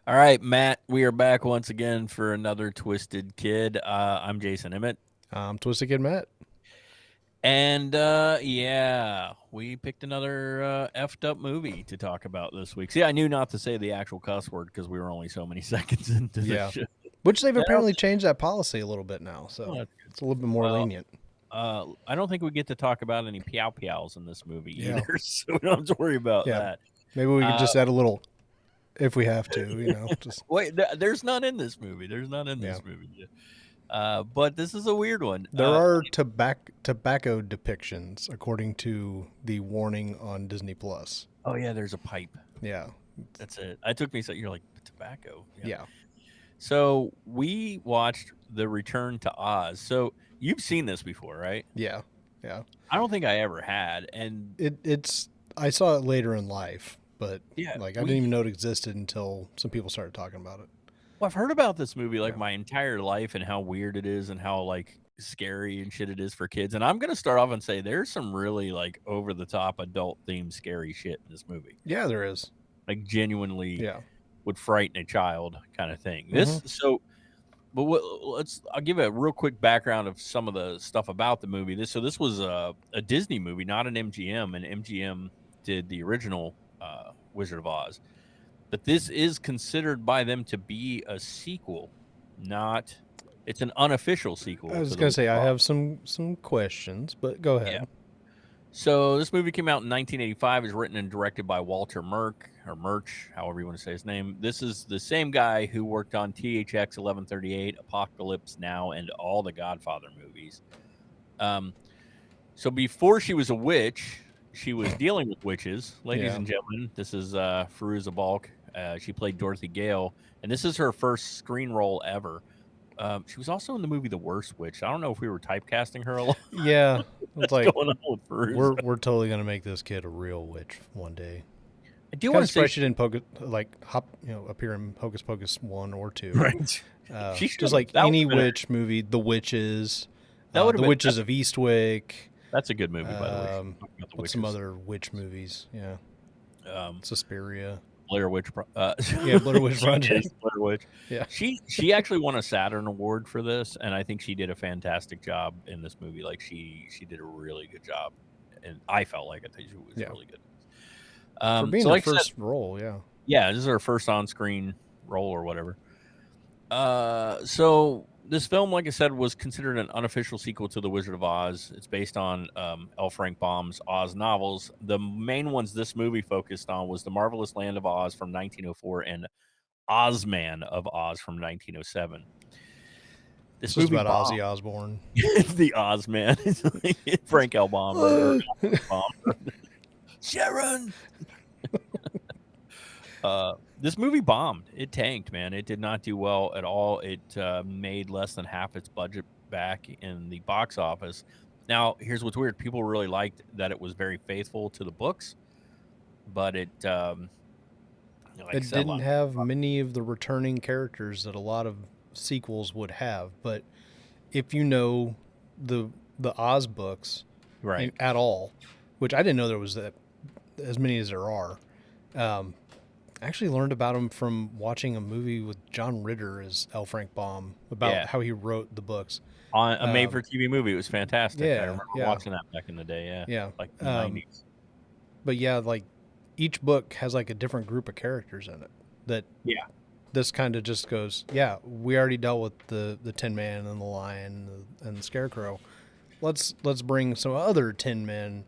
All right, Matt, we are back once again for another Twisted Kid. I'm Jason Emmett. Twisted Kid Matt. And yeah, we picked another effed up movie to talk about this week. See, I knew not to say the actual cuss word because we were only so many seconds into the Yeah. show. Which they've That was- apparently changed that policy a little bit now, oh, so that's good. it's a little bit more Well, lenient. I don't think we get to talk about any pew pews in this movie Yeah. either, so we don't have to worry about Yeah. that. Maybe we could Uh, just add a little if we have to, just wait, there's none in this movie. There's none in yeah. this movie. But this is a weird one. There are tobacco depictions according to the warning on Disney Plus. Oh yeah, there's a pipe. Yeah. That's it. It took me so you're like tobacco. Yeah. Yeah. So we watched The Return to Oz. So you've seen this before, right? Yeah. Yeah. I don't think I ever had. And It's I saw it later in life, but yeah, like I didn't we even know it existed until some people started talking about it. well, I've heard about this movie like Yeah. my entire life and how weird it is and how like scary and shit it is for kids. And I'm gonna start off and say there's some really like over the top adult themed scary shit in this movie. Yeah, there is. Like genuinely Yeah. would frighten a child kind of thing. Mhm. But I'll give a real quick background of some of the stuff about the movie. This was a Disney movie, not an MGM, and MGM did the original Wizard of Oz. But this is considered by them to be a sequel, not. It's an unofficial sequel I to was the gonna Wizard say I of Oz. have some questions, but go Yeah. ahead. So this movie came out in 1985. Is written and directed by Walter Murch, however you want to say his name. This is the same guy who worked on THX 1138, Apocalypse Now, and all the Godfather movies. Um, so before she was a witch, she was dealing with witches. Ladies Yeah. and gentlemen, this is Fairuza Balk. She played Dorothy Gale, and this is her first screen role ever. She was also in the movie The Worst Witch. I don't know if we were typecasting her a lot. Yeah. It's What's like going on with we're Fairuza? we're totally gonna make this kid a real witch one day. I do Kind want of to say surprised she didn't appear in Hocus Pocus 1 or 2. right. She should Just have. like That would any have been. witch movie, The Witches, That would have The been. Witches of Eastwick. That's a good movie, by the way. Um, Talking about the what's some witches. other witch movies? Yeah, Um, Suspiria. Blair Witch. Yeah, Blair Witch she Project. is Blair Witch. Yeah, She actually won a Saturn Award for this, and I think she did a fantastic job in this movie. Like she did a really good job, and I felt like I think she was yeah. really good. For being So her like I said, first role, yeah. yeah, this is her first on-screen role or whatever. So this film, like I said, was considered an unofficial sequel to The Wizard of Oz. It's based on L. Frank Baum's Oz novels. The main ones this movie focused on was The Marvelous Land of Oz from 1904 and Ozman of Oz from 1907. It's This just movie about bombed. Ozzy Osbourne. The Ozman. It's like Frank L. Baum or Baum. Sharon. This movie bombed. It tanked, man. It did not do well at all. It made less than half its budget back in the box office. Now, here's what's weird. People really liked that it was very faithful to the books, but like I It said, a didn't lot. have many of the returning characters that a lot of sequels would have, but if you know the Oz books Right. at all, which I didn't know there was that as many as there are. I actually learned about them from watching a movie with John Ritter as L. Frank Baum about Yeah. how he wrote the books. On a made for TV movie. It was fantastic. I Yeah, remember yeah, watching that back in the day. Yeah. yeah. Like in the 90s. But yeah, like each book has like a different group of characters in it. That Yeah. this kind of just goes, yeah, we already dealt with the Tin Man and the Lion and the Scarecrow. Let's bring some other Tin Man,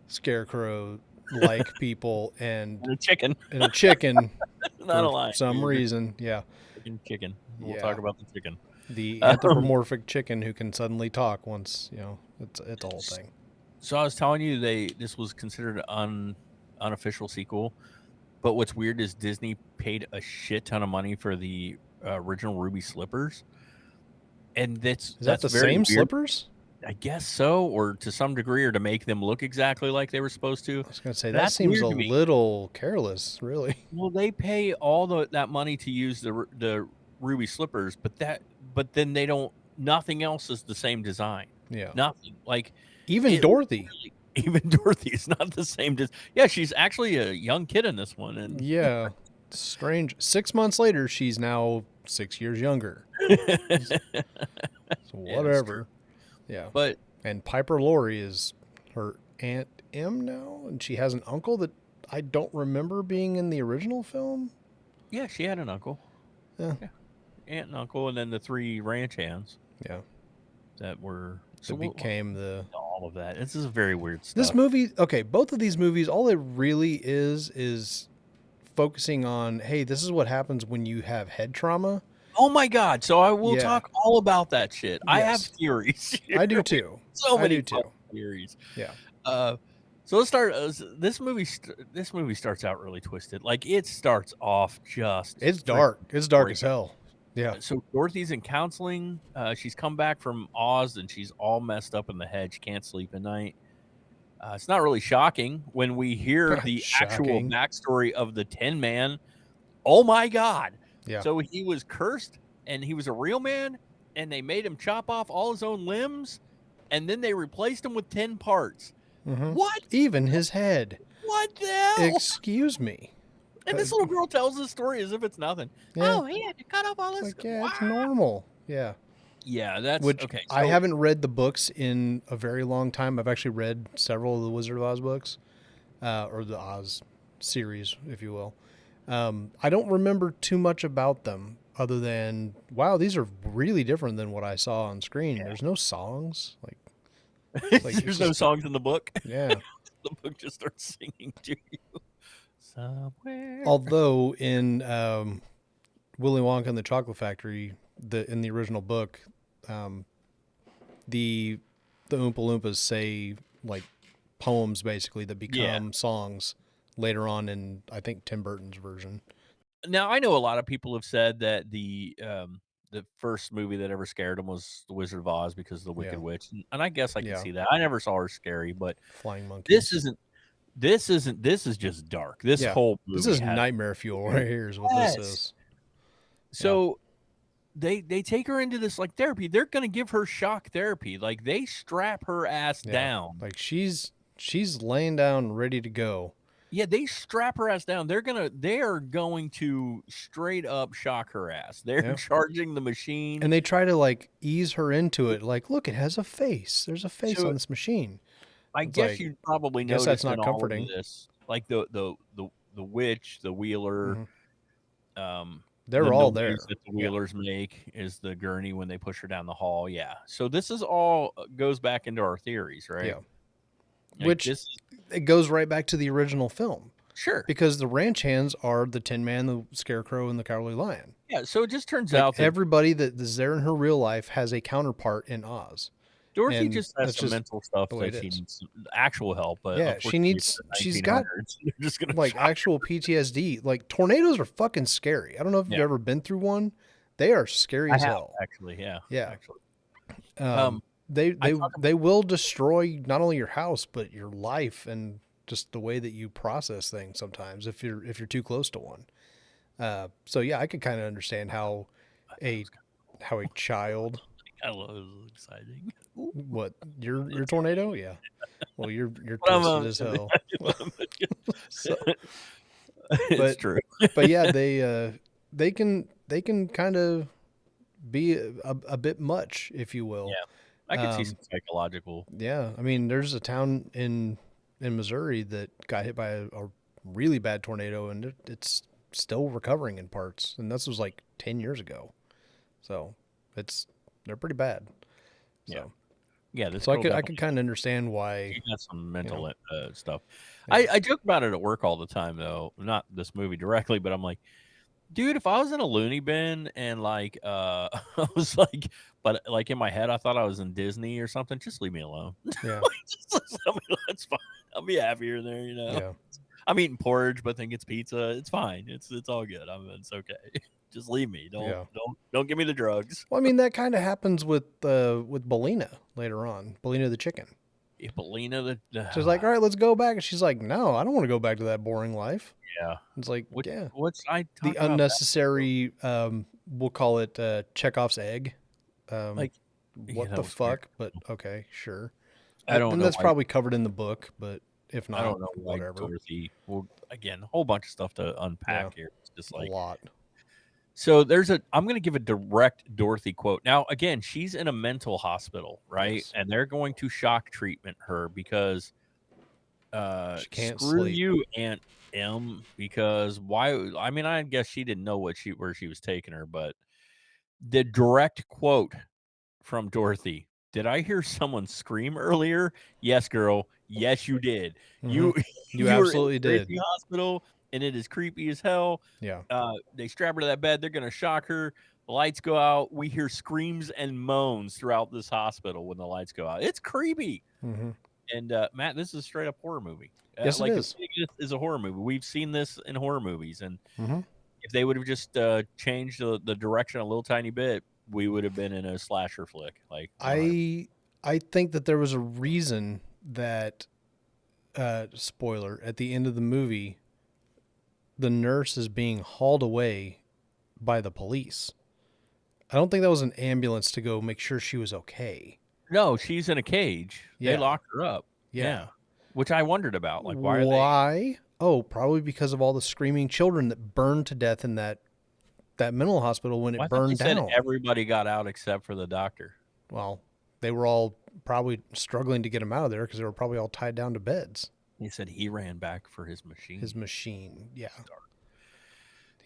Scarecrow like people and And a chicken. a chicken Not a for lie. some reason. Yeah, Chicken. We'll yeah. talk about the chicken. The Um, anthropomorphic chicken who can suddenly talk once it's a whole thing. So I was telling you this was considered an unofficial sequel, but what's weird is Disney paid a shit ton of money for the original Ruby slippers, and Is that that's the very same weird. slippers? I guess so, or to some degree, or to make them look exactly like they were supposed to. I was gonna say that That's seems weird a to me. little careless, really. Well, they pay all that money to use the Ruby slippers, but then they don't. Nothing else is the same design. Yeah, Nothing like even it looks Dorothy. really, even Dorothy is not the same. Yeah, she's actually a young kid in this one, and Yeah, Strange. 6 months later, she's now 6 years younger. So Yeah, it's true. whatever. Yeah. But And Piper Laurie is her Aunt M now, and she has an uncle that I don't remember being in the original film. yeah, she had an uncle. Yeah. Yeah, aunt and uncle, and then the three ranch hands Yeah. that were so That became the all of that. This is very weird This stuff. movie, okay, both of these movies, all it really is focusing on, hey, this is what happens when you have head trauma. Oh my god! So I will Yeah. talk all about that shit. I have Yes. theories. I do too. So I many do too. fucking theories. Yeah. So let's start. This movie. This movie starts out really twisted. Like it starts off just. It's freaking dark. It's dark as crazy. hell. Yeah. So Dorothy's in counseling. She's come back from Oz and she's all messed up in the head. She can't sleep at night. It's not really shocking when we hear the actual Shocking. backstory of the Tin Man. Oh my god! Yeah. So he was cursed and he was a real man, and they made him chop off all his own limbs, and then they replaced him with 10 parts. Mhm. What? Even his head. What the hell? Excuse me. And this little girl tells this story as if it's nothing. Yeah. Oh, he had to cut off all It's this. like, yeah, it's normal. Yeah. Yeah, that's Which okay. I so- haven't read the books in a very long time. I've actually read several of the Wizard of Oz books, or the Oz series, if you will. I don't remember too much about them other than, wow, these are really different than what I saw on screen. There's no songs. Like There's no songs in the book. yeah. The book just starts singing to you. Somewhere. Although in Willy Wonka and the Chocolate Factory, in the original book, the Oompa Loompas say like poems basically that become songs later on in, I think, Tim Burton's version. Now I know a lot of people have said that the first movie that ever scared them was The Wizard of Oz because of the Wicked Yeah. Witch, and I guess I can Yeah. see that. I never saw her scary, but Flying monkeys. this is just dark. This Yeah. whole movie This is has, nightmare fuel right here is what Yes. this is. so they take her into this like therapy. They're gonna give her shock therapy. Like they strap her ass Yeah. down. Like she's laying down ready to go. Yeah, they strap her ass down. They are going to straight up shock her ass. They're Yeah. charging the machine. And they try to like ease her into it. Like, look, it has a face. There's a face So- on this machine. I It's guess like, you probably guess noticed that's not in all of comforting. this, like the witch, the wheeler, They're the all noise there. that the wheelers make is the gurney when they push her down the hall. Yeah, so this is all goes back into our theories, right? Yeah. Like Which it goes right back to the original film sure, because the ranch hands are the Tin Man, the Scarecrow, and the Cowardly Lion. yeah. So it just turns Like, out that everybody that is there in her real life has a counterpart in Oz. Dorothy and just has that's some just mental stuff the way that it she is. needs actual help. But Yeah, she unfortunately, needs- it's the she's got, 1900s. They're just gonna like shock actual PTSD. Like tornadoes are fucking scary. I don't know if you've Yeah. ever been through one. They are scary I as have, hell. actually, yeah, Yeah. actually. They will destroy not only your house but your life and just the way that you process things sometimes if you're too close to one. So yeah, I could kind of understand how a child. I love it. It was exciting. What your tornado? Yeah. Well, you're But I'm, twisted as hell. So, it's but- true. but yeah, they can kind of be a bit much, if you will. Yeah. I can see some psychological. Yeah, I mean, there's a town in Missouri that got hit by a really bad tornado, and it's still recovering in parts, and this was like 10 years ago. So they're pretty bad. So, Yeah, this so I girl could definitely- kind of understand why. she has some mental stuff. Yeah. I joke about it at work all the time, though. Not this movie directly, but I'm like, dude, if I was in a loony bin and like I was like, but like in my head, I thought I was in Disney or something. Just leave me alone. Yeah, That's fine. I'll be happier there. You know, yeah, I'm eating porridge, but think it's pizza. It's fine. It's all good. It's okay. Just leave me. Don't give me the drugs. Well, I mean, that kind of happens with Belina later on. Belina the chicken. Yeah, but Lena, She's like, all right, let's go back. And she's like, no, I don't want to go back to that boring life. yeah. It's like, What, yeah. What's I talk The about that? unnecessary, we'll call it Chekhov's egg. Like, yeah, what that the was weird. fuck? But okay, sure. I don't And know that's why- probably covered in the book, but if not, I don't know why whatever. Dorothy. Well, again, a whole bunch of stuff to unpack here. It's just A like, lot. so I'm going to give a direct Dorothy quote. Now, again, she's in a mental hospital, right? Yes. And they're going to shock treatment her because She can't screw sleep. you, Aunt M, because why? I mean, I guess she didn't know where she was taking her, but the direct quote from Dorothy. Did I hear someone scream earlier? Yes, girl. Yes, you did. Hmm. You You you were in a absolutely did. crazy hospital, and it is creepy as hell. Yeah. They strap her to that bed. They're gonna shock her. The lights go out. We hear screams and moans throughout this hospital when the lights go out. It's creepy. Hmm. And Matt, this is a straight up horror movie. Yes, it Like the is. biggest is a horror movie. We've seen this in horror movies, and Hmm. if they would have just changed the direction a little tiny bit, we would have been in a slasher flick. Like 100. I think that there was a reason that spoiler at the end of the movie, the nurse is being hauled away by the police. I don't think that was an ambulance to go make sure she was okay. No, she's in a cage. They Yeah. locked her up. Yeah. Yeah. Which I wondered about. Like, why are they? Why? Oh, probably because of all the screaming children that burned to death in that mental hospital when Well, I it thought they burned said down. everybody got out except for the doctor. Well, they were all probably struggling to get him out of there because they were probably all tied down to beds. He said he ran back for his machine. His machine, yeah.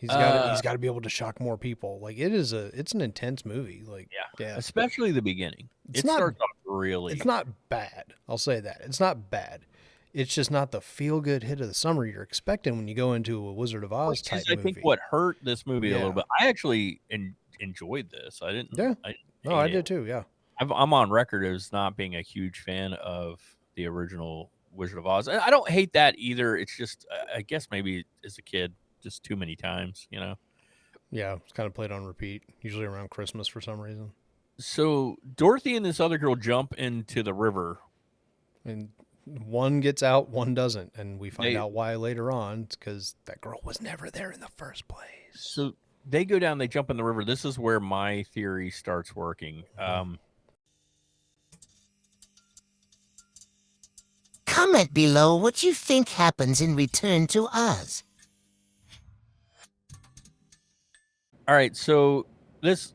Uh, He's got to be able to shock more people. Like it's an intense movie. Like yeah, especially the beginning. It's It not- starts off really. it's not bad. I'll say that it's not bad. It's just not the feel good hit of the summer you're expecting when you go into a Wizard of Oz Which type is, I movie. think, what hurt this movie a Yeah. little bit. I actually enjoyed this. I didn't. Yeah. I No, I hate it. did too. Yeah. I'm on record as not being a huge fan of the original Wizard of Oz. I don't hate that either. It's just, I guess maybe as a kid, just too many times, you know. Yeah, it's kind of played on repeat, usually around Christmas for some reason. So Dorothy and this other girl jump into the river. And one gets out, one doesn't, and we find They- out why later on. It's because that girl was never there in the first place. So they go down, they jump in the river. This is where my theory starts working. Comment below what you think happens in Return to Oz. All right, so this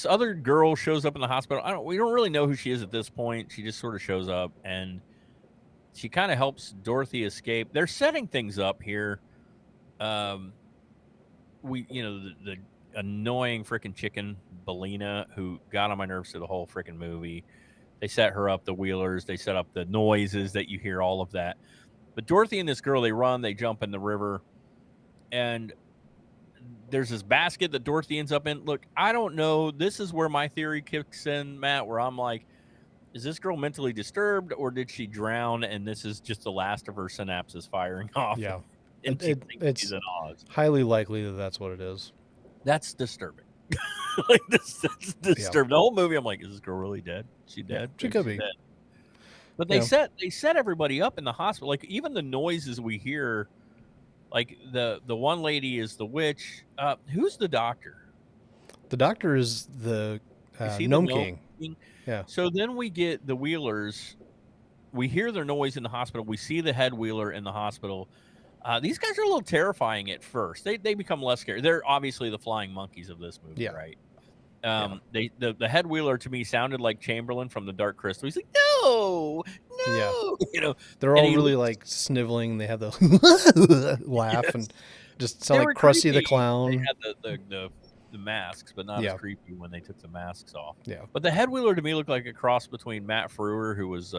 other girl shows up in the hospital. We don't really know who she is at this point. She just sort of shows up and she kind of helps Dorothy escape. They're setting things up here. The annoying freaking chicken Belina who got on my nerves through the whole freaking movie. They set her up, the Wheelers. They set up the noises that you hear, all of that. But Dorothy and this girl, they run, they jump in the river, and there's this basket that Dorothy ends up in. Look, I don't know. This is where my theory kicks in, Matt, where I'm like, is this girl mentally disturbed or did she drown and this is just the last of her synapses firing off? Yeah. And she thinks It's she's in Oz. highly likely that that's what it is. That's disturbing. Like, that's disturbing. The whole movie, I'm like, is this girl really dead? She dead? She could She's be. dead. But they Yeah. set everybody up in the hospital. Like, even the noises we hear, like the one lady is the witch. Who's the doctor? The doctor is the Is he the Gnome Gnome King. Yeah. So then we get the Wheelers. We hear their noise in the hospital. We see the head Wheeler in the hospital. These guys are a little terrifying at first. They become less scary. They're obviously the flying monkeys of this movie, Yeah. right? The head Wheeler to me sounded like Chamberlain from the Dark Crystal. He's like, no, you know. They're And all he really looks- like sniveling. They have the laugh Yes. and just They sound like were Krusty the creepy. Clown. They had the masks, but not Yeah. as creepy when they took the masks off. Yeah. But the head Wheeler to me looked like a cross between Matt Frewer, who was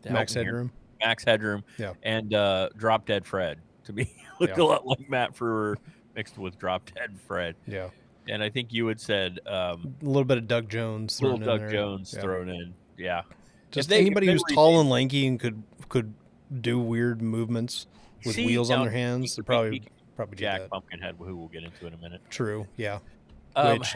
Max Headroom. Max Headroom, Yeah. and Drop Dead Fred. To me, looked Yeah. a lot like Matt Frewer mixed with Drop Dead Fred. Yeah. And I think you had said A little bit of Doug Jones. little thrown in Doug there. Jones Yeah. thrown in. Yeah. Just If anybody they who's were tall and lanky and could do weird movements with See, wheels on now, their hands. he They're could be probably do Jack that. Pumpkinhead, who we'll get into in a minute. True. Yeah. Um, Which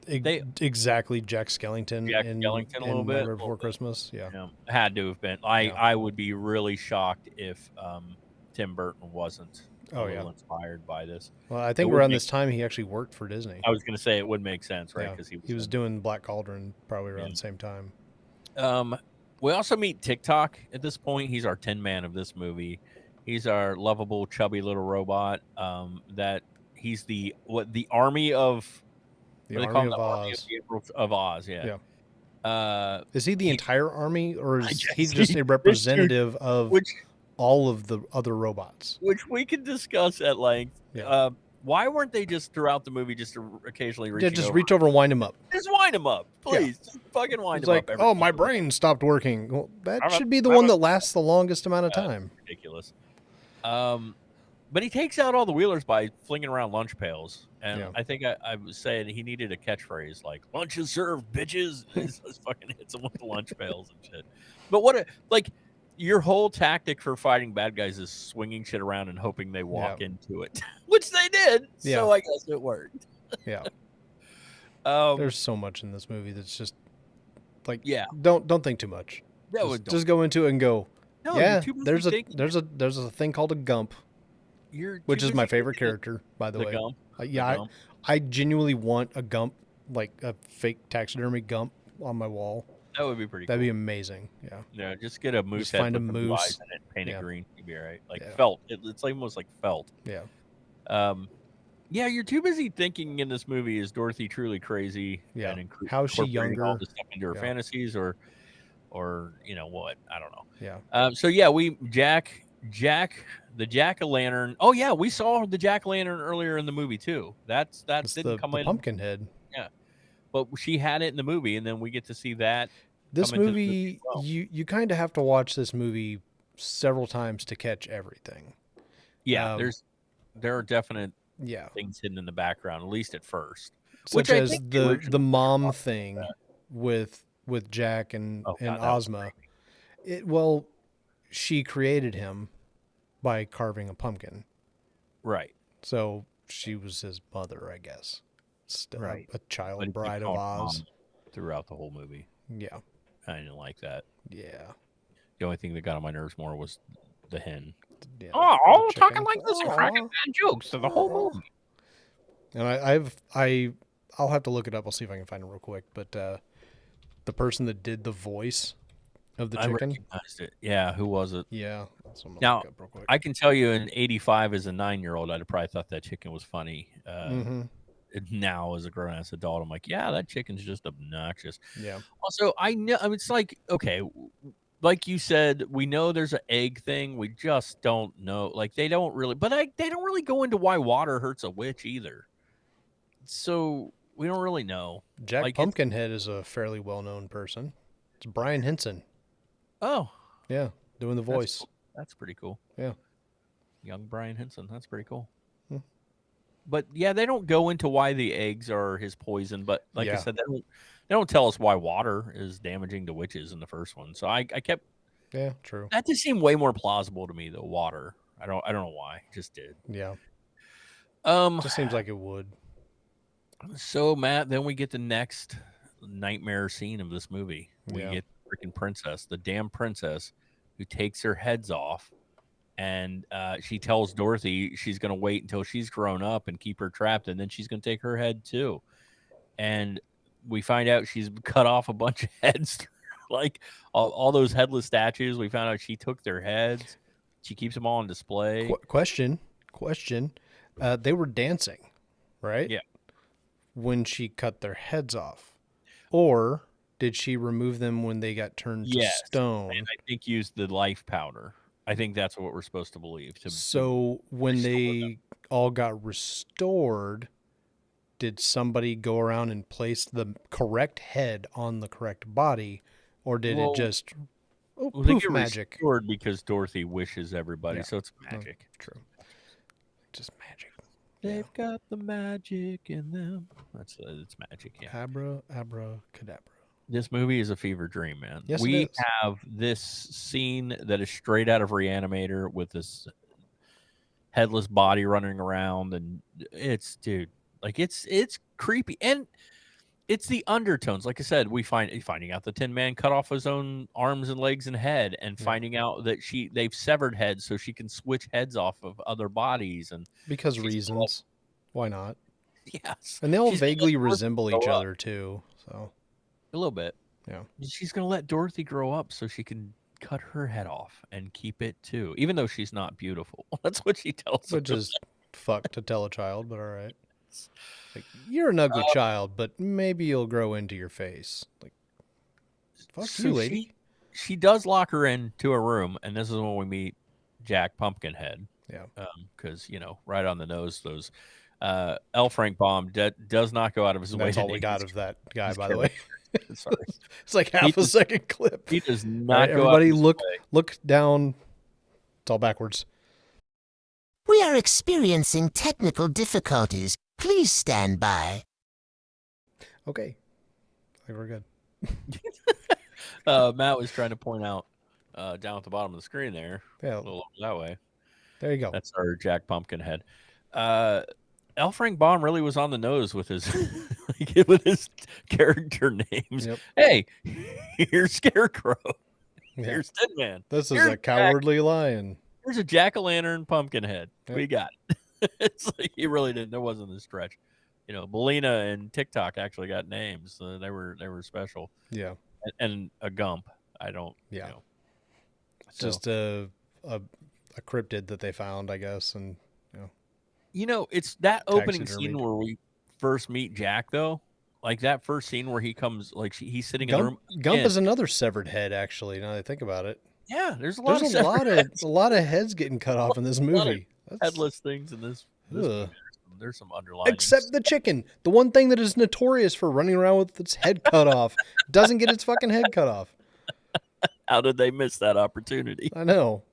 they- exactly Jack Skellington. Jack in, Skellington a in little bit, Nightmare a Before little bit. Christmas. Yeah. Had to have been. Yeah. I would be really shocked if Tim Burton wasn't Oh, a little yeah. inspired by this. Well, I think would around make- this time he actually worked for Disney. I was going to say it would make sense, right? Yeah. Because He was in- doing Black Cauldron probably around Yeah. the same time. We also meet TikTok at this point. He's our Tin Man of this movie. He's our lovable, chubby little robot. That he's the army of The what do they call Army him? of The army of Oz. the April of Oz. Yeah. Yeah. Is he the He, entire army, or I is he guess just a this dude, representative of which all of the other robots? which we can discuss at length. Yeah. Why weren't they just throughout the movie just occasionally Yeah, reaching just over? reach over and wind him up. Just wind him up, please. Just fucking wind It's him like, up. oh, my brain stopped working. Well, that should be the I'm one a- that lasts the longest amount of time. Ridiculous. But he takes out all the wheelers by flinging around lunch pails. And Yeah. I think I was saying he needed a catchphrase like "lunch is served, bitches." He just fucking hits them with the lunch pails and shit. But your whole tactic for fighting bad guys is swinging shit around and hoping they walk into it, which they did. Yeah. So I guess it worked. Yeah. Um, There's so much in this movie that's just like, yeah. Don't think too much. Just go into it and go. No, yeah, you're too busy thinking. there's a thing called a Gump, which is my favorite character, by the way. Gump. Yeah, Gump. I genuinely want a Gump, like a fake taxidermy Gump on my wall. That would be pretty That'd cool. be amazing. Yeah. Yeah, just get a moose Just head find a with the blue moose. eyes in it, paint it green, you'd be all right. Like Yeah. felt. It's like almost like felt. Yeah. Yeah, you're too busy thinking in this movie, is Dorothy truly crazy? Yeah. And How is she incorporating all younger? this stuff into her Yeah. fantasies, or you know what? I don't know. Yeah. So yeah, Jack, the jack-o'-lantern. Oh yeah, we saw the jack-o'-lantern earlier in the movie too. That It's didn't the come in. pumpkin head. Yeah, but she had it in the movie, and then we get to see that. This come into the movie, as well. you kind of have to watch this movie several times to catch everything. Yeah, there are definite Yeah. things hidden in the background, at least at first. Such Which I as think the mom thing with Jack and God, that was Ozma. Well, she created him by carving a pumpkin. Right. So she was his mother, I guess. Still Right. a child But he bride of called Oz. mom throughout the whole movie. Yeah. I didn't like that. Yeah. The only thing that got on my nerves more was the hen. Yeah. Oh, The talking chicken. like this and cracking bad jokes to the whole movie. And I'll have to look it up. I'll see if I can find it real quick. But the person that did the voice of the I chicken. recognized it. Yeah, who was it? Yeah. That's what I'm gonna Now, look up real quick. I can tell you in 85 as a 9-year-old, I'd have probably thought that chicken was funny. Mhm. Now as a grown-ass adult, I'm like, yeah, that chicken's just obnoxious. Yeah. Also, I know it's like, okay, like you said, we know there's an egg thing. We just don't know. Like they don't really, but they don't really go into why water hurts a witch either. So we don't really know. Jack Like, Pumpkinhead is a fairly well-known person. It's Brian Henson. Oh, Yeah, doing the voice. cool. That's pretty cool. Yeah. Young Brian Henson. That's pretty cool. Hmm. But yeah, they don't go into why the eggs are his poison. But like I Yeah. said, they don't tell us why water is damaging to witches in the first one. So I kept Yeah, true. that just seemed way more plausible to me though. Water. I don't know why. It just did. Yeah, Um. just seems like it would. So Matt, then we get the next nightmare scene of this movie. We Yeah. get freaking princess, the damn princess, who takes her heads off, and she tells Dorothy she's going to wait until she's grown up and keep her trapped, and then she's going to take her head too. And we find out she's cut off a bunch of heads, like all those headless statues. We found out she took their heads. She keeps them all on display. Question. They were dancing, right? Yeah. When she cut their heads off, or did she remove them when they got turned to Yes, stone? and I think used the life powder. I think that's what we're supposed to believe. So when restore they all got restored, did somebody go around and place the correct head on the correct body, or did Well, it just Well, they poof get magic? restored because Dorothy wishes everybody, Yeah. so it's magic. True. Just magic. They've got the magic in them. It's magic. Yeah. Abracadabra. This movie is a fever dream, man. Yes, it we is. have this scene that is straight out of Reanimator with this headless body running around, and it's creepy, and it's the undertones. Like I said, we finding out the Tin Man cut off his own arms and legs and head, and Yeah. finding out that they've severed heads so she can switch heads off of other bodies, and Because She's reasons. Why not? yes, And they all She's vaguely gonna resemble grow each up. other too. So a little bit. Yeah. She's gonna let Dorothy grow up so she can cut her head off and keep it too, even though she's not beautiful. That's what she tells her. Which is fuck to tell a child, but all right. Like, you're an ugly child, but maybe you'll grow into your face. Like, fuck So you, lady. she does lock her into a room, and this is when we meet Jack Pumpkinhead. Yeah. Because right on the nose, those L. Frank Baum does not go out of his And way. that's to all we name got his- of that guy, his by the way. character. Sorry, It's like half a second clip. he does All not right, go out of everybody his way. look down. It's all backwards. We are experiencing technical difficulties. Please stand by. Okay. I think we're good. Matt was trying to point out down at the bottom of the screen there, Yeah. a little over that way. There you go. That's our Jack Pumpkinhead. L. Frank Baum really was on the nose with his with his character names. Yep. Hey, here's Scarecrow. Yeah. Here's Tin Man. This is Here's a cowardly lion. Here's a jack-o'-lantern Pumpkinhead. Yep. We got it. It's like he really didn't. There wasn't a stretch. Melina and TikTok actually got names. They were special. Yeah. And a Gump. I don't. Yeah. So, Just a cryptid that they found, I guess, and it's that opening Taxidermied. scene where we first meet Jack, though. Like that first scene where he comes, like he's sitting in the room. Gump again. is another severed head, actually. Now that I think about it, Yeah, there's a lot there's of a lot of heads getting cut off in this movie. That's- headless things in this movie. Ugh. There's some underlying. Except the chicken, the one thing that is notorious for running around with its head cut off, doesn't get its fucking head cut off. How did they miss that opportunity? I know.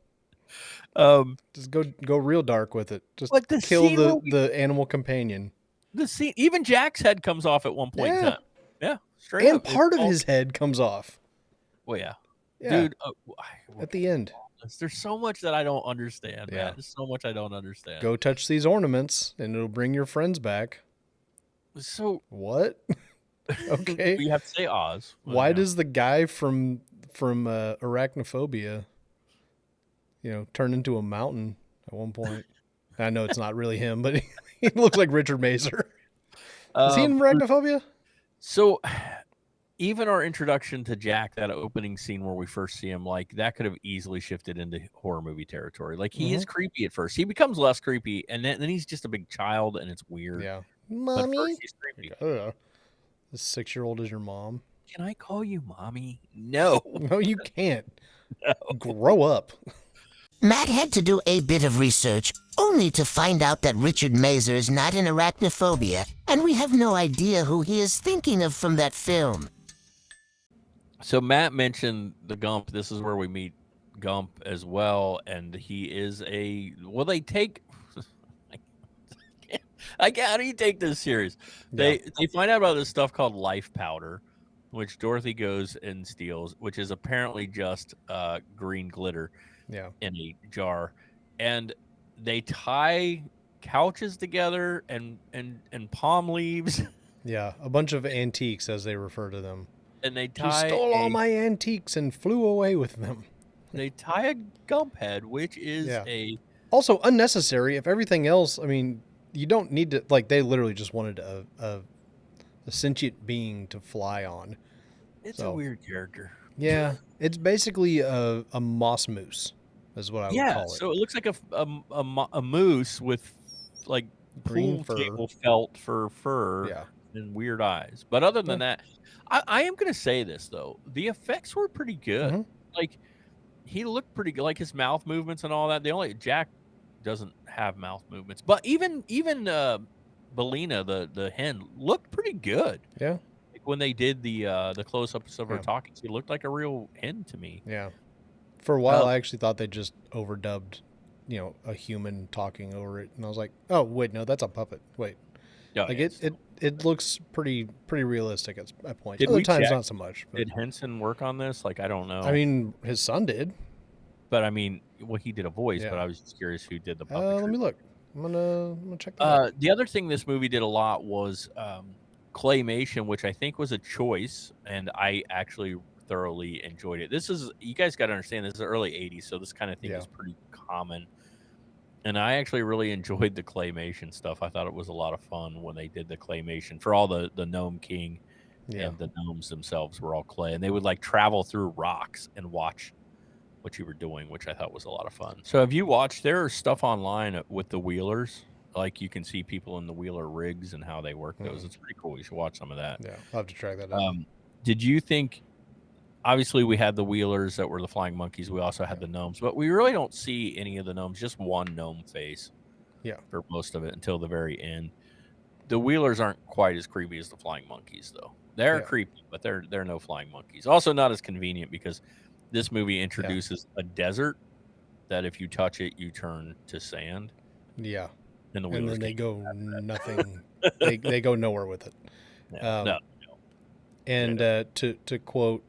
Just go real dark with it. Just Like the kill scene where the animal companion. The scene, even Jack's head comes off at one point in Yeah. time. Yeah, straight And up. It's part of all- his head comes off. Well, yeah, Yeah, dude. at the end. There's so much that I don't understand, Yeah. man. There's so much I don't understand. Go touch these ornaments, and it'll bring your friends back. So What? Okay. you have to say Oz. Well, Why yeah. does the guy from Arachnophobia, turn into a mountain at one point? I know it's not really him, but he looks like Richard Mazer. Is he in Arachnophobia? So even our introduction to Jack, that opening scene where we first see him, like that could have easily shifted into horror movie territory. Like he is creepy at first. He becomes less creepy, and then he's just a big child, and it's weird. Yeah. But Mommy? first he's creepy. This 6-year-old is your mom? Can I call you mommy? No. No, you can't. Grow up. Matt had to do a bit of research, only to find out that Richard Mazer is not in Arachnophobia, and we have no idea who he is thinking of from that film. So Matt mentioned the Gump. This is where we meet Gump as well, and he is they take. How do you take this serious? They find out about this stuff called life powder, which Dorothy goes and steals, which is apparently just green glitter in a jar, and they tie couches together and palm leaves. Yeah, a bunch of antiques, as they refer to them. And they He tie stole all my antiques and flew away with them. They tie a Gump head, which is Also unnecessary. If everything else, I mean, you don't need to, like, they literally just wanted a sentient being to fly on. It's a weird character. Yeah, it's basically a moss moose, is what I would call it. So it looks like a moose with like Green pool fur. table felt for fur and weird eyes. But other than that, I am going to say this, though. The effects were pretty good. Like, he looked pretty good. Like, his mouth movements and all that. Jack doesn't have mouth movements. But even Belina, the hen, looked pretty good. Yeah. Like when they did the close-ups of her talking, she looked like a real hen to me. Yeah. For a while, I actually thought they just overdubbed, a human talking over it. And I was like, oh, wait, no, that's a puppet. Wait. Oh, like, it looks pretty realistic at points. Did Other we times, check? not so much. But, Did Henson work on this? Like, I don't know. I mean, his son did. But I mean, he did a voice, but I was just curious who did the puppetry. Let me look. I'm gonna check that out. The other thing this movie did a lot was claymation, which I think was a choice, and I actually thoroughly enjoyed it. You guys got to understand, this is the early 80s, so this kind of thing is pretty common. And I actually really enjoyed the claymation stuff. I thought it was a lot of fun when they did the claymation for all the Gnome King Yeah. and the gnomes themselves were all clay, and they would like travel through rocks and watch what you were doing, which I thought was a lot of fun. So have you watched? There's stuff online with the wheelers. Like you can see people in the wheeler rigs and how they work those. It's pretty cool. You should watch some of that. Yeah, I'll have to track that down. Did you think? Obviously, we had the wheelers that were the flying monkeys. We also had the gnomes, but we really don't see any of the gnomes. Just one gnome face. Yeah. For most of it until the very end. The wheelers aren't quite as creepy as the flying monkeys, though. They're creepy, but they're no flying monkeys. Also, not as convenient because this movie introduces a desert that if you touch it, you turn to sand. Yeah. And the and then they go nothing. they go nowhere with it. Yeah. No. And to quote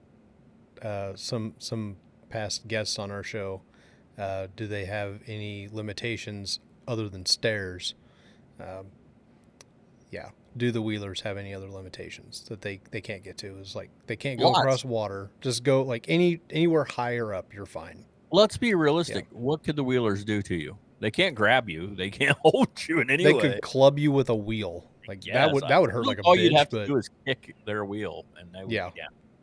some past guests on our show, do they have any limitations other than stairs? Yeah. Do the wheelers have any other limitations that they can't get to? Is like they can't go across water. Just go like anywhere higher up, you're fine. Let's be realistic. Yeah. What could the wheelers do to you? They can't grab you. They can't hold you in any way. They could club you with a wheel. Like that would hurt like a bitch. All you'd have to do is kick their wheel, and they would. Yeah.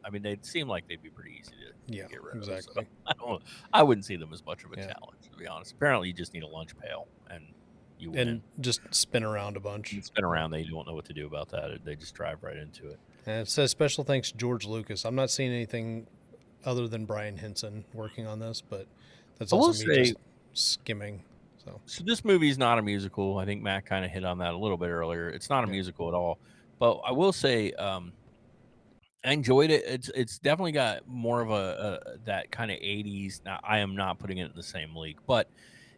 I mean, they'd seem like they'd be pretty easy to get rid of. Exactly. So I wouldn't see them as much of a challenge, to be honest. Apparently, you just need a lunch pail and you win. And just spin around a bunch. You spin around. They don't know what to do about that. They just drive right into it. And it says special thanks to George Lucas. I'm not seeing anything other than Brian Henson working on this, but that's also me just skimming. So this movie is not a musical. I think Matt kind of hit on that a little bit earlier. It's not a musical at all. But I will say I enjoyed it. It's definitely got more of a that kind of 80s. Now, I am not putting it in the same league, but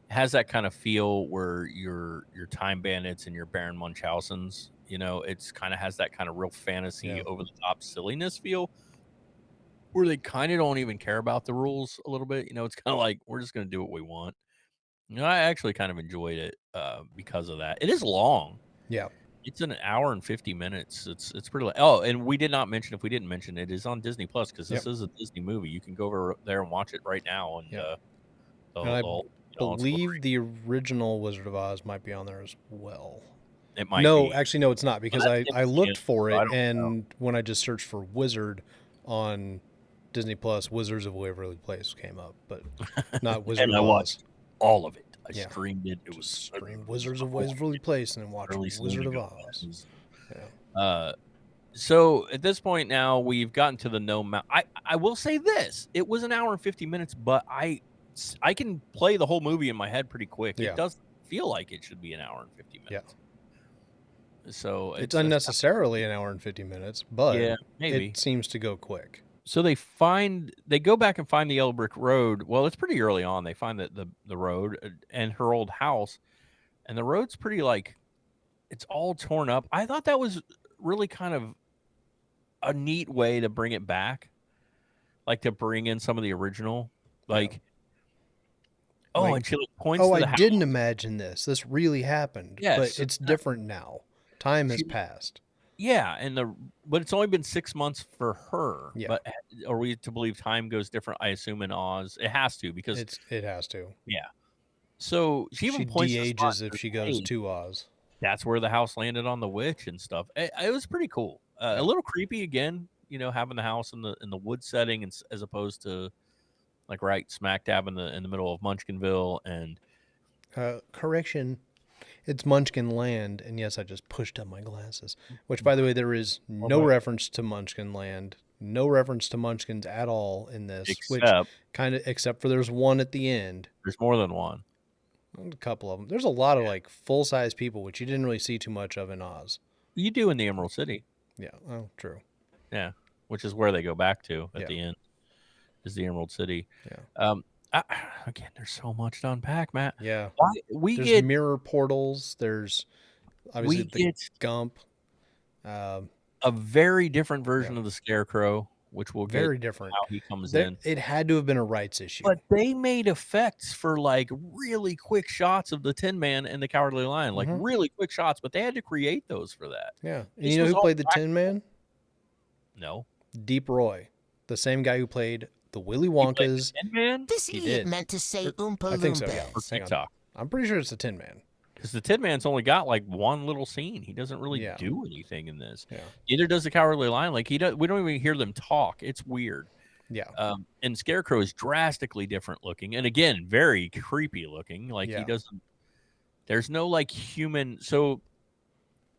it has that kind of feel where your Time Bandits and your Baron Munchausen's, it's kind of has that kind of real fantasy over the top silliness feel where they kind of don't even care about the rules a little bit. It's kind of like we're just going to do what we want. I actually kind of enjoyed it because of that. It is long. Yeah. It's an hour and 50 minutes. It's pretty long. Oh, and we did not mention, if we didn't mention it, is on Disney Plus because this is a Disney movie. You can go over there and watch it right now. And, I believe the original Wizard of Oz might be on there as well. It might be. Actually, no, it's not because I looked for it, and when I just searched for Wizard on Disney Plus, Wizards of Waverly Place came up, but not Wizard of Oz. Watched all of it. I streamed it. It was streamed Wizards of Waverly Place and then watched Wizard of Oz. So at this point now, we've gotten to the Gnome Mountain. I will say this: it was an hour and 50 minutes, but I can play the whole movie in my head pretty quick. It doesn't feel like it should be an hour and 50 minutes. Yeah. So it's unnecessarily an hour and 50 minutes, but maybe it seems to go quick. So they go back and find the Yellow Brick Road. Well, it's pretty early on. They find the road and her old house, and the road's pretty it's all torn up. I thought that was really kind of a neat way to bring it back, like to bring in some of the original, and she points. Oh, to the I didn't imagine this. This really happened. Yes, but it's different now. Time has passed. Yeah, but it's only been 6 months for her. Yeah. But are we to believe time goes different? I assume in Oz, it has to because it has to. Yeah. So she even points de-ages if she goes to Oz. That's where the house landed on the witch and stuff. It was pretty cool. A little creepy again, having the house in the wood setting as opposed to like right smack dab in the middle of Munchkinville and. Correction. It's Munchkin Land, and yes, I just pushed up my glasses. Which, by the way, there is no reference to Munchkin Land, no reference to Munchkins at all in this. Except for there's one at the end. There's more than one. A couple of them. There's a lot of full-size people, which you didn't really see too much of in Oz. You do in the Emerald City. Yeah. Oh, true. Yeah, which is where they go back to at the end. Is the Emerald City. Yeah. Again, there's so much to unpack, Matt. Yeah. There's mirror portals. There's obviously Gump. A very different version of the Scarecrow, which will get very different how he comes in. It had to have been a rights issue. But they made effects for really quick shots of the Tin Man and the Cowardly Lion, really quick shots, but they had to create those for that. Yeah. And you know who played the Tin Man? No. Deep Roy, the same guy who played the Willy Wonkas. This idiot meant to say Oompa Loompa. I think so, yeah. Hang on. I'm pretty sure it's the Tin Man. Because the Tin Man's only got like one little scene. He doesn't really Yeah. do anything in this. Yeah. Neither does the Cowardly Lion. Like we don't even hear them talk. It's weird. Yeah. And Scarecrow is drastically different looking, and again, very creepy looking. Like he Yeah. doesn't. There's no like human. So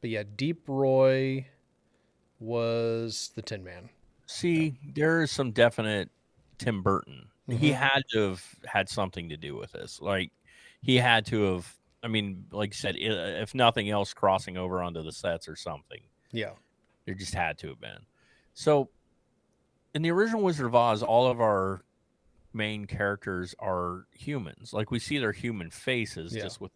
But yeah, Deep Roy was the Tin Man. see, there is some definite Tim Burton. He Mhm. had to have had something to do with this. Like he had to have. I mean, like you said, if nothing else, crossing over onto the sets or something. Yeah. There just had to have been. So in the original Wizard of Oz, all of our main characters are humans. Like we see their human faces, Yeah. just with.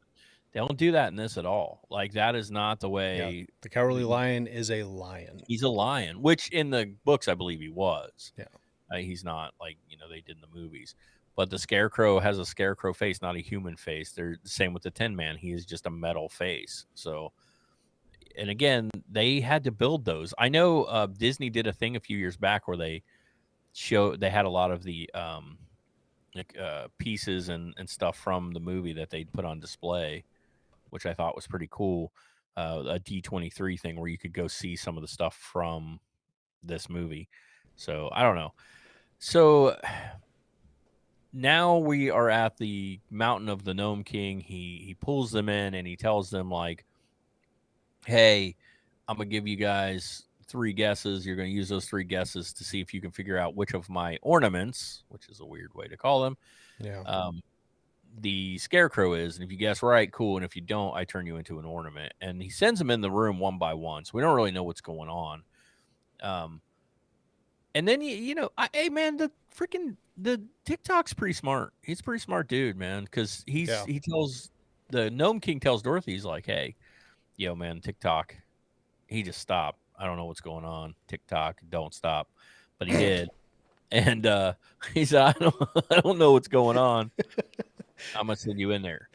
They don't do that in this at all. Like that is not the Yeah. way. The Cowardly Lion is a lion. He's a lion, which in the books I believe he was. Yeah. He's not like they did in the movies. But the Scarecrow has a scarecrow face, not a human face. They're the same with the Tin Man. He is just a metal face. So, and again, they had to build those. I know Disney did a thing a few years back where they had a lot of the pieces and stuff from the movie that they'd put on display, which I thought was pretty cool. A D23 thing where you could go see some of the stuff from this movie. So I don't know. So now we are at the mountain of the Gnome King. He pulls them in and he tells them like, "Hey, I'm gonna give you guys 3 guesses. You're gonna use those 3 guesses to see if you can figure out which of my ornaments, which is a weird way to call them, Yeah. the Scarecrow is. And if you guess right, cool. And if you don't, I turn you into an ornament." And he sends them in the room one by one, so we don't really know what's going on. And then hey man, the TikTok's pretty smart. He's a pretty smart dude, man, because he tells the Gnome King tells Dorothy, he's like, "Hey, yo, man, TikTok, he just stopped. I don't know what's going on. TikTok, don't stop," but he did. And he said, I don't know what's going on. I'm gonna send you in there,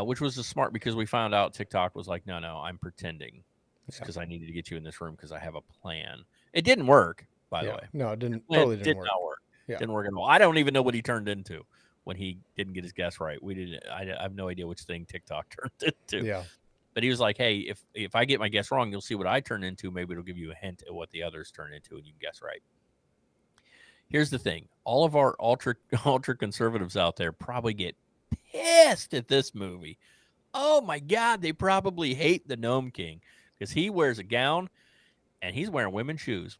which was just smart because we found out TikTok was like, no, I'm pretending. It's because I needed to get you in this room because I have a plan. It didn't work, by the way. No, it didn't. It Totally did didn't work. not work. Yeah. Didn't work at all. I don't even know what he turned into when he didn't get his guess right. We didn't. I have no idea which thing TikTok turned into. Yeah. But he was like, "Hey, if I get my guess wrong, you'll see what I turn into. Maybe it'll give you a hint at what the others turn into, and you can guess right." Here's the thing: all of our ultra conservatives out there probably get pissed at this movie. Oh my God, they probably hate the Gnome King because he wears a gown and he's wearing women's shoes.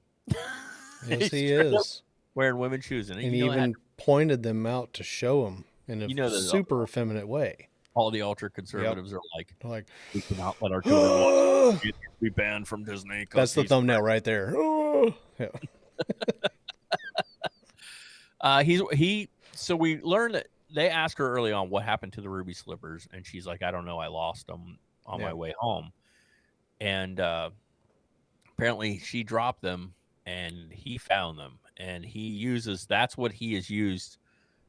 Yes, he is. Wearing women's shoes. And he even pointed them out to show them in a super effeminate way. All the ultra conservatives are like, we cannot let our children be banned from Disney. That's the thumbnail right there. Yeah. So we learned that they asked her early on what happened to the ruby slippers, and she's like, I don't know, I lost them on my way home. And apparently she dropped them and he found them, and that's what he has used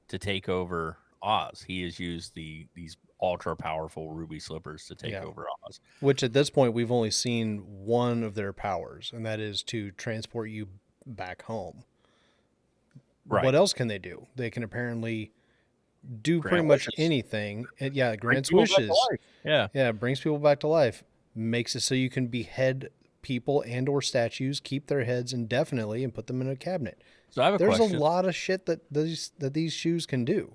to take over Oz. He has used these ultra powerful ruby slippers to take over Oz. Which at this point we've only seen one of their powers, and that is to transport you back home. Right. What else can they do? They can apparently do pretty much anything. And grants wishes. Yeah, brings people back to life. Makes it so you can behead people and or statues, keep their heads indefinitely, and put them in a cabinet. So I have a question. There's a lot of shit that these shoes can do.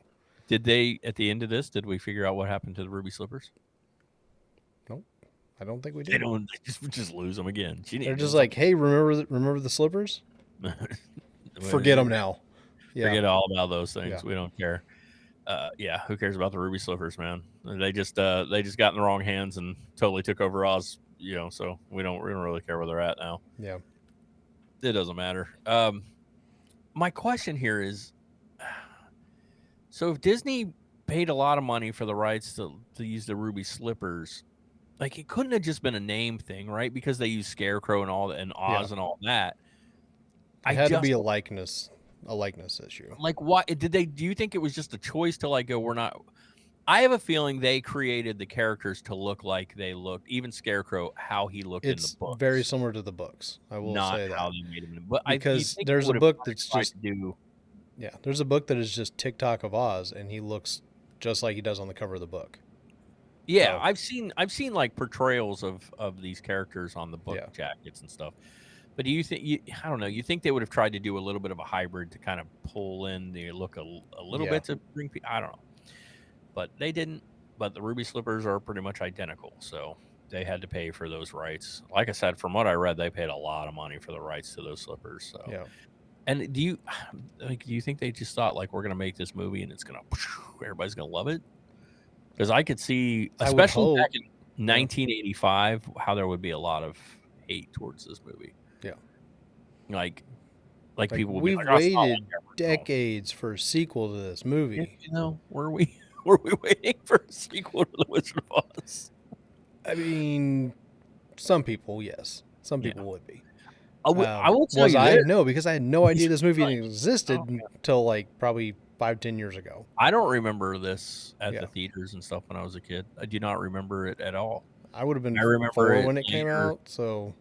Did they, at the end of this, did we figure out what happened to the ruby slippers? Nope. I don't think we did. They don't just lose them again. They're just like, hey, remember the slippers? Forget them now. Yeah. Forget all about those things. Yeah. We don't care. Who cares about the ruby slippers, man? They just got in the wrong hands and totally took over Oz. So we don't really care where they're at now. Yeah, it doesn't matter. My question here is, so if Disney paid a lot of money for the rights to use the ruby slippers, like it couldn't have just been a name thing, right? Because they use Scarecrow and all and Oz and all that. It had to be a likeness issue. Like, what did they? Do you think it was just a choice to like go? We're not. I have a feeling they created the characters to look like they looked. Even Scarecrow, how he looked in the book. It's very similar to the books. I will say that. Not how they made him. But because there's a book that's just there's a book that is just TikTok of Oz, and he looks just like he does on the cover of the book. Yeah, So, I've seen like portrayals of these characters on the book yeah. jackets and stuff. But do you think I don't know, you think they would have tried to do a little bit of a hybrid to kind of pull in the look a little Yeah. bit to bring people, I don't know. But they didn't. But the ruby slippers are pretty much identical, so they had to pay for those rights. Like I said, from what I read, they paid a lot of money for the rights to those slippers. So, Yeah. and do you like? Do you think they just thought like we're gonna make this movie and it's gonna everybody's gonna love it? Because I could see, I would especially hope. back in 1985, how there would be a lot of hate towards this movie. Yeah. Like Like, people would be we've like, "Oh, it's not like waited the original." decades for a sequel to this Yeah, movie. you know, were we were we waiting for a sequel to The Wizard of Oz? I mean, some people, yes. Some Yeah. people would be. I will tell Was you I? this. No, because I had no idea this movie Right. existed Oh, yeah. until like probably 5-10 years ago. I don't remember this at Yeah. the theaters and stuff when I was a kid. I do not remember it at all. I would have been I remember 4 it when it came later. out, so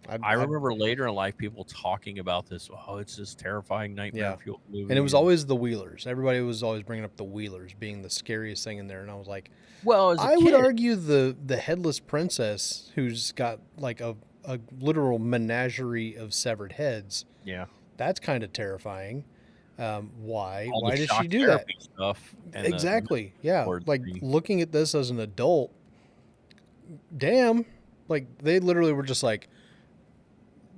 I remember later in life people talking about this. Oh, it's this terrifying nightmare fueled movie. and it was always the Wheelers. Everybody was always bringing up the Wheelers being the scariest thing in there, and I was like, well, as a I kid, would argue the headless princess who's got like a literal menagerie of severed heads. yeah, That's kind of terrifying. Why? all Why the did shock she do that? therapy stuff. And Exactly. Yeah. or Like the- looking at this as an adult, damn. Like they literally were just like,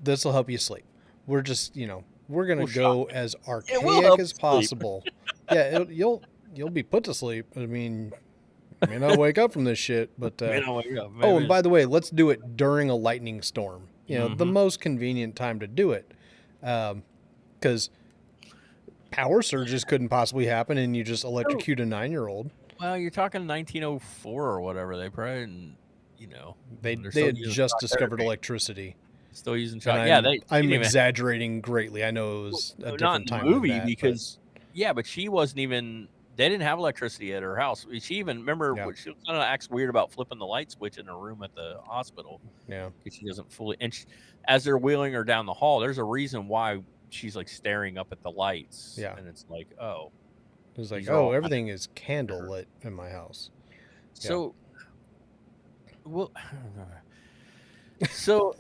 this will help you sleep. We're just, we're gonna We'll go as will archaic help as sleep. possible. Yeah, you'll be put to sleep. I mean, you may not wake up from this shit, but You know, yeah, oh, maybe and by the way, let's do it during a lightning storm. The Mhm. most convenient time to do it, because power surges couldn't possibly happen, and you just electrocute a 9-year-old. well, you're talking 1904 or whatever. They probably, They they're they still had using just shock discovered therapy. electricity. Still using And shock. Yeah, they I'm didn't even exaggerating greatly. I know it was a not in different the time movie than that, because but she wasn't even. They didn't have electricity at her house. She even remember Yeah. she kind of acts weird about flipping the light switch in her room at the hospital yeah, because she doesn't fully. And as they're wheeling her down the hall, there's a reason why she's like staring up at the lights. Yeah. and it's like, oh, it was like, These are all everything is candle lit in my house. so. Well, so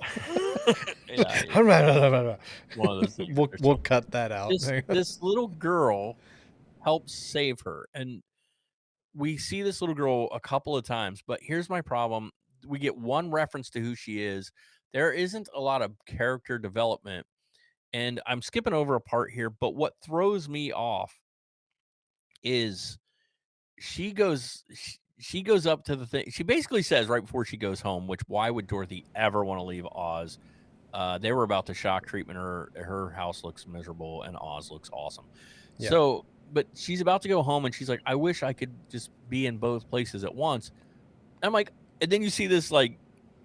yeah, we'll one of those things. we'll cut that out. This little girl helps save her, and we see this little girl a couple of times. But here's my problem: we get one reference to who she is. There isn't a lot of character development, and I'm skipping over a part here. But what throws me off is she goes she goes up to the thing. She basically says right before she goes home, which why would Dorothy ever want to leave Oz? They were about to shock treatment her. Her house looks miserable, and Oz looks awesome. Yeah. So, but she's about to go home, and she's like, "I wish I could just be in both places at once." I'm like, and then you see this like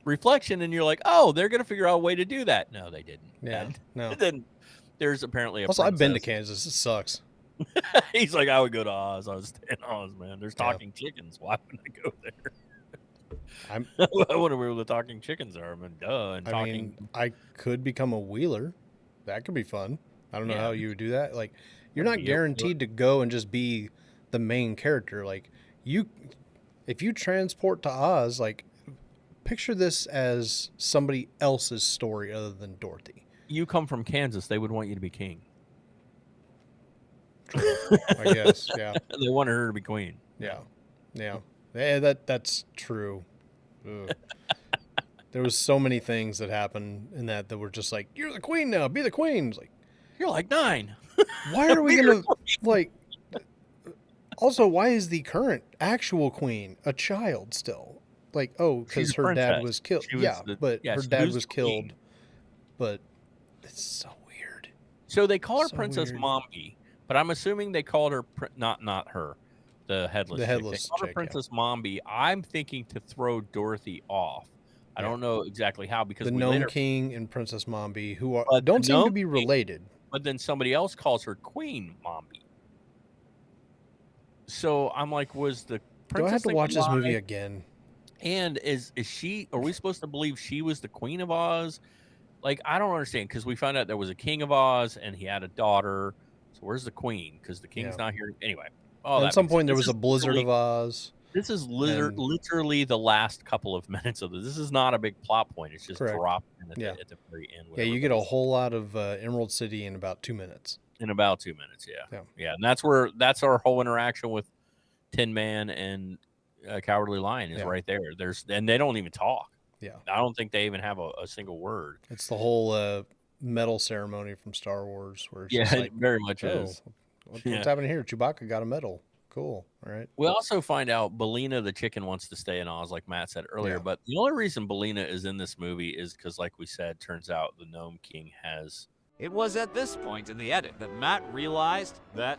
reflection, and you're like, "Oh, they're gonna figure out a way to do that." No, they didn't. Yeah, And no. then there's apparently a Also, I've been to princess. Kansas. It sucks. He's like, I would go to Oz. I would stay in Oz, man. There's Yeah. talking chickens. Why would I go there? I'm. I wonder where the talking chickens are. I mean, duh. And I talking. mean, I could become a wheeler. That could be fun. I don't know Yeah. how you would do that. Like, you're That'd not be it. guaranteed to go and just be the main character. Like, if you transport to Oz, like, picture this as somebody else's story other than Dorothy. You come from Kansas. They would want you to be king. I guess. Yeah. They wanted her to be queen. Yeah. Yeah. That's true. Ugh. There was so many things that happened in that were just like, you're the queen now, be the queen. It's like, You're like 9. why are we gonna like? Also, why is the current actual queen a child still? Like, oh, She's because a her dad princess. was killed. She was Yeah, the- yeah, her she dad was was the queen. killed. But it's so weird. So they call her So Princess weird. Mombi, but I'm assuming they called her not her, the headless. The chick. headless They called her chick, yeah. Princess Mombi. I'm thinking to throw Dorothy off. I Yeah. don't know exactly how because The we Gnome later, King and Princess Mombi, who are But the don't seem to Gnome be King- related. but then somebody else calls her Queen Mombi. So I'm like, was the Do princess I have to thing watch a this lie? movie again? And is she? Are we supposed to believe she was the Queen of Oz? Like, I don't understand because we found out there was a King of Oz and he had a daughter. So where's the Queen? Because the King's Yeah. not here anyway. And at some point, there was a Blizzard of Oz. This is And- literally the last couple of minutes of this. This is not a big plot point. It's just Correct. dropped in at, Yeah. at the very end. Yeah, you get a whole lot of Emerald City in about 2 minutes. In about 2 minutes, Yeah. yeah. And that's our whole interaction with Tin Man and Cowardly Lion is right there. And they don't even talk. Yeah. I don't think they even have a single word. It's the whole medal ceremony from Star Wars where it's just Yeah, like, it very much oh, is. what's Yeah. happening here? Chewbacca got a medal. Cool. All right. We also find out Belina the chicken wants to stay in Oz, like Matt said earlier. Yeah. But the only reason Belina is in this movie is because, like we said, turns out the Gnome King has. It was at this point in the edit that Matt realized that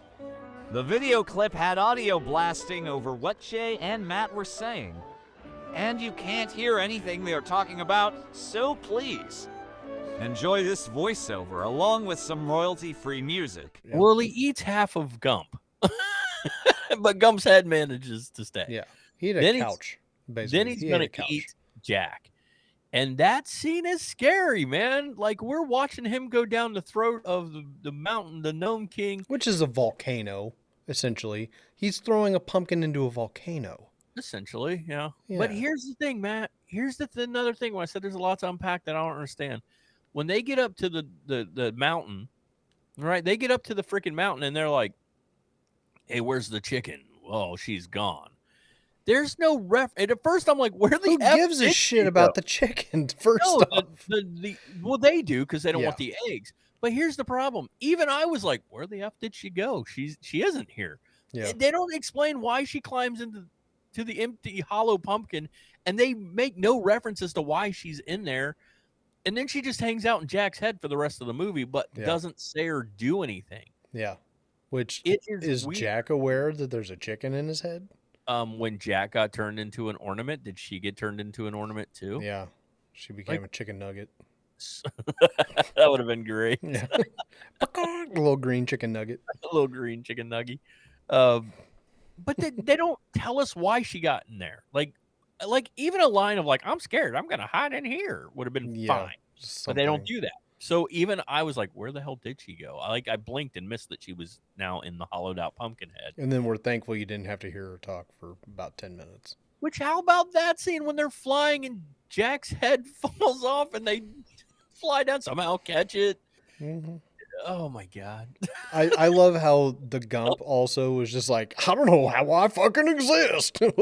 the video clip had audio blasting over what Shay and Matt were saying. And you can't hear anything they are talking about, so please enjoy this voiceover along with some royalty-free music. Yeah. Well, he eats half of Gump, but Gump's head manages to stay. Yeah. He had a Then couch, basically. Then he's He ate going a to couch. eat Jack. And that scene is scary, man. Like, we're watching him go down the throat of the mountain, the Gnome King. Which is a volcano, essentially. He's throwing a pumpkin into a volcano. Essentially, yeah. Yeah. But here's the thing, Matt. Here's another thing. When I said there's a lot to unpack that I don't understand. When they get up to the mountain, right? They get up to the freaking mountain and they're like, "Hey, where's the chicken? Oh, she's gone." There's no ref. And at first, I'm like, "Where the Who F gives a did shit she about go?" the chicken? First No, off, well, they do because they don't want Yeah. the eggs. But here's the problem. Even I was like, "Where the F did she go? She isn't here." yeah, They don't explain why she climbs into the empty hollow pumpkin, and they make no reference as to why she's in there. And then she just hangs out in Jack's head for the rest of the movie, but Yeah. doesn't say or do anything. yeah. Which It is weird. Jack aware that there's a chicken in his head? When Jack got turned into an ornament, did she get turned into an ornament too? Yeah, she became a chicken nugget. That would have been great. Yeah, a little green chicken nugget. A little green chicken nugget. But they don't tell us why she got in there. Like even a line of like, "I'm scared, I'm gonna hide in here" would have been Yeah, fine. But they don't do that. So even I was like, "Where the hell did she go?" I blinked and missed that she was now in the hollowed out pumpkin head. And then we're thankful you didn't have to hear her talk for about 10 minutes. Which, how about that scene when they're flying and Jack's head falls off and they fly down, somehow catch it? Mm-hmm. Oh my god! I love how the Gump also was just like, I don't know how I fucking exist. I don't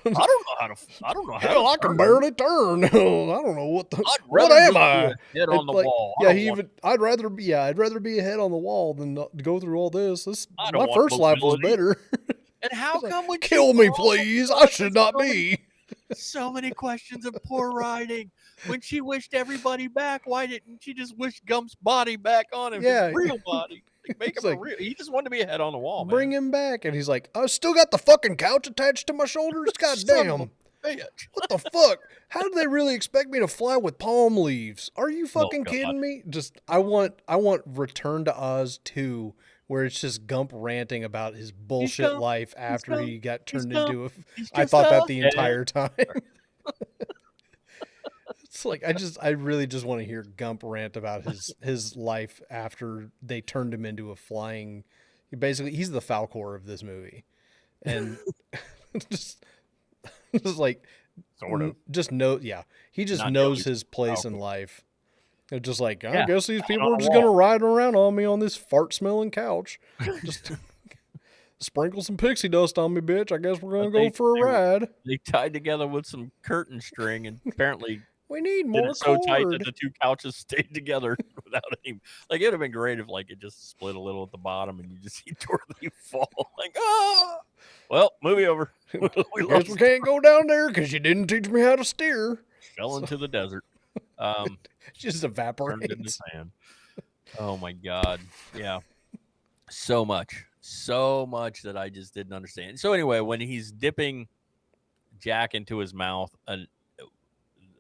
know how. Hell, I can barely turn. I don't know what I'd what rather am just I? be a head on the Like, wall. Yeah, I'd rather be a head on the wall than go through all this. I don't My want first life was mobility. better. And how come when Kill me, please. I should not be. So many questions of poor writing. When she wished everybody back, why didn't she just wish Gump's body back on him? Yeah. His real body. Like, make It's him like, a real. He just wanted to be a head on the wall, Bring man. him back. And he's like, I still got the fucking couch attached to my shoulders. God Son of damn. a bitch. What the fuck? How do they really expect me to fly with palm leaves? Are you fucking God. kidding me? Just I want Return to Oz 2, where it's just Gump ranting about his bullshit Gump. life after Gump. he got He's turned Gump. into a. He's I just thought a that the head. entire time. It's like I really just want to hear Gump rant about his life after they turned him into a flying. He's the Falcor of this movie, and just like Sort of. just know, yeah, he just Not knows really his place in Falcor. life. They're just like, I Yeah, guess these out people on are a just gonna wall. ride around on me on this fart smelling couch. Just sprinkle some pixie dust on me, bitch. I guess we're gonna But go for a ride. They tied together with some curtain string and apparently We need did more it so tight that cord. the two couches stayed together without any. Like, it would have been great if like it just split a little at the bottom and you just see Dorothy fall. Like, oh, well, movie over. we Guess lost, we can't go down there because you didn't teach me how to steer. fell into the desert. Just Turned into evaporates. sand. Oh my god, yeah, so much that I just didn't understand. So anyway, when he's dipping Jack into his mouth,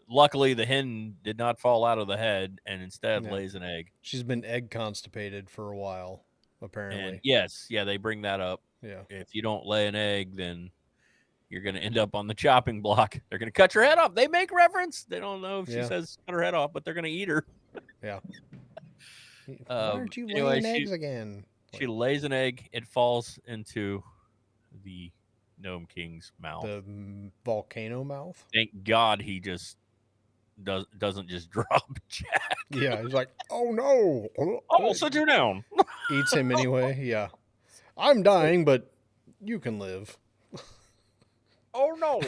luckily the hen did not fall out of the head and instead Yeah. lays an egg. She's been egg constipated for a while, apparently. And yes, yeah, they bring that up. Yeah. If you don't lay an egg, then you're going to end up on the chopping block. They're going to cut your head off. They make reference. They don't know if she Yeah. says cut her head off, but they're going to eat her. Yeah. Why aren't you anyway, laying eggs again? She lays an egg. It falls into the Gnome King's mouth. The volcano mouth. Thank God he just doesn't just drop Jack. Yeah, he's like, oh no. Oh, sit you down. Eats him anyway. Yeah. I'm dying, but you can live. Oh no.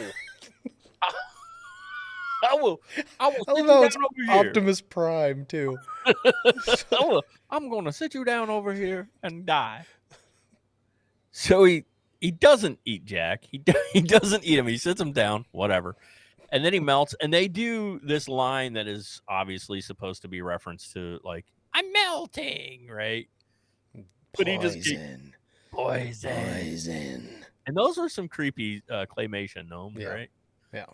I will I sit love you how down it's over here. Optimus Prime, too. I'm going to sit you down over here and die. So he doesn't eat Jack. He doesn't eat him. He sits him down, whatever. And then he melts. And they do this line that is obviously supposed to be reference to, like, I'm melting, right? But he just keeps, poison. And those are some creepy claymation gnomes, Yeah. right? Yeah.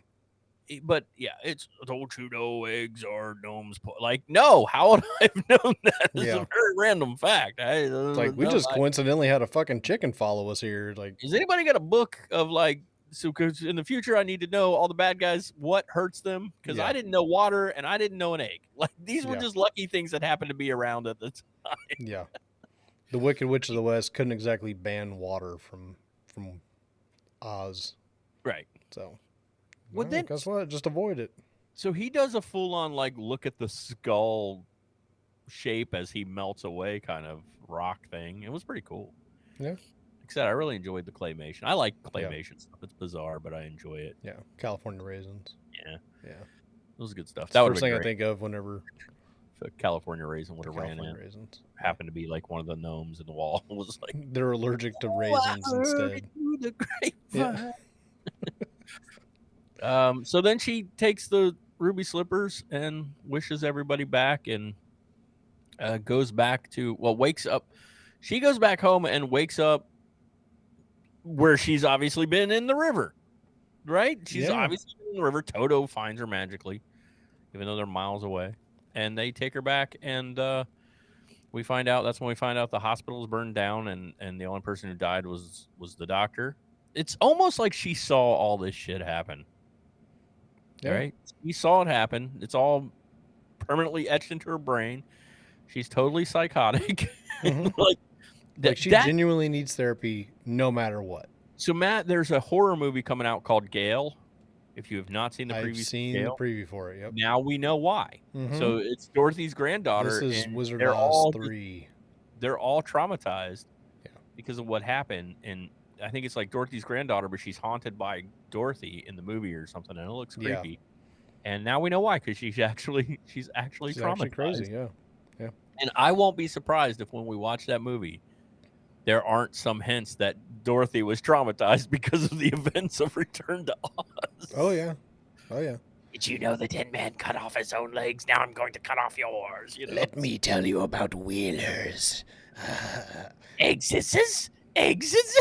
But yeah, it's don't you know eggs are gnomes? Like, no, how would I have known that? This is a very random fact. It's like we just coincidentally had a fucking chicken follow us here. Like, has anybody got a book of like? So, because in the future, I need to know all the bad guys what hurts them because I didn't know water and I didn't know an egg. Like these were just lucky things that happened to be around at the time. Yeah, the Wicked Witch of the West couldn't exactly ban water from Oz, right? So. Well, then, guess what? Just avoid it. So he does a full-on like look at the skull shape as he melts away kind of rock thing. It was pretty cool. Yeah. Like I said, I really enjoyed the claymation. I like claymation stuff. It's bizarre, but I enjoy it. Yeah. California Raisins. Yeah. Yeah. It was good stuff. It's the first thing I think of whenever California Raisin would have ran in. Raisins. Happened to be like one of the gnomes in the wall. It was like they're allergic to raisins instead. The grapevine. So then she takes the ruby slippers and wishes everybody back and goes back to, wakes up. She goes back home and wakes up where she's obviously been in the river, right? She's obviously been in the river. Toto finds her magically, even though they're miles away. And they take her back and that's when we find out the hospital is burned down and the only person who died was the doctor. It's almost like she saw all this shit happen. Yeah. Right? She saw it happen. It's all permanently etched into her brain. She's totally psychotic. Mm-hmm. like she genuinely needs therapy no matter what. So, Matt, there's a horror movie coming out called Gale. If you have not seen the preview, I've seen the preview for it. Yep. Now we know why. Mm-hmm. So it's Dorothy's granddaughter. This is Wizard of Oz 3. They're all traumatized because of what happened. And I think it's like Dorothy's granddaughter, but she's haunted by Dorothy in the movie or something, and it looks creepy. Yeah. And now we know why, because she's actually traumatized. Actually crazy, yeah. And I won't be surprised if when we watch that movie, there aren't some hints that Dorothy was traumatized because of the events of Return to Oz. Oh yeah. Did you know the Tin Man cut off his own legs? Now I'm going to cut off yours. You know? Let me tell you about wheelers. Exes? Just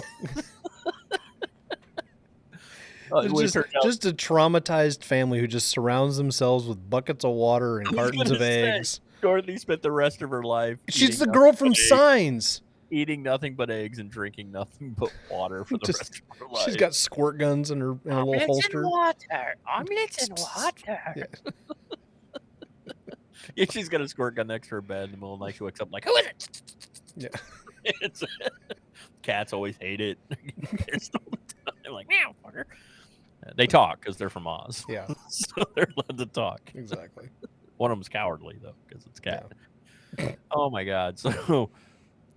a traumatized family who just surrounds themselves with buckets of water and cartons of eggs. Dorothy spent the rest of her life. She's the girl from Signs. Eating nothing but eggs and drinking nothing but water for the rest of her life. She's got squirt guns in her little holster. Omelets and water. Yeah. Yeah, she's got a squirt gun next to her bed in the middle of the night. She wakes up like, who is it? Yeah. Cats always hate it. Pissed all the time. Like, meow, fucker. They talk because they're from Oz. Yeah. So they're allowed to talk. Exactly. One of them's cowardly, though, because it's cat. Yeah. Oh, my God. So,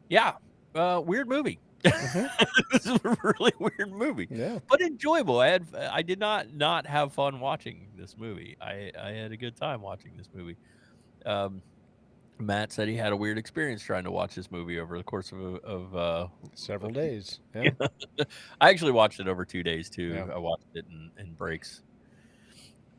yeah. Weird movie. Mm-hmm. This is a really weird movie. Yeah. But enjoyable. I did not have fun watching this movie. I had a good time watching this movie. Matt said he had a weird experience trying to watch this movie over the course of several days. Yeah. I actually watched it over 2 days too. Yeah. I watched it in breaks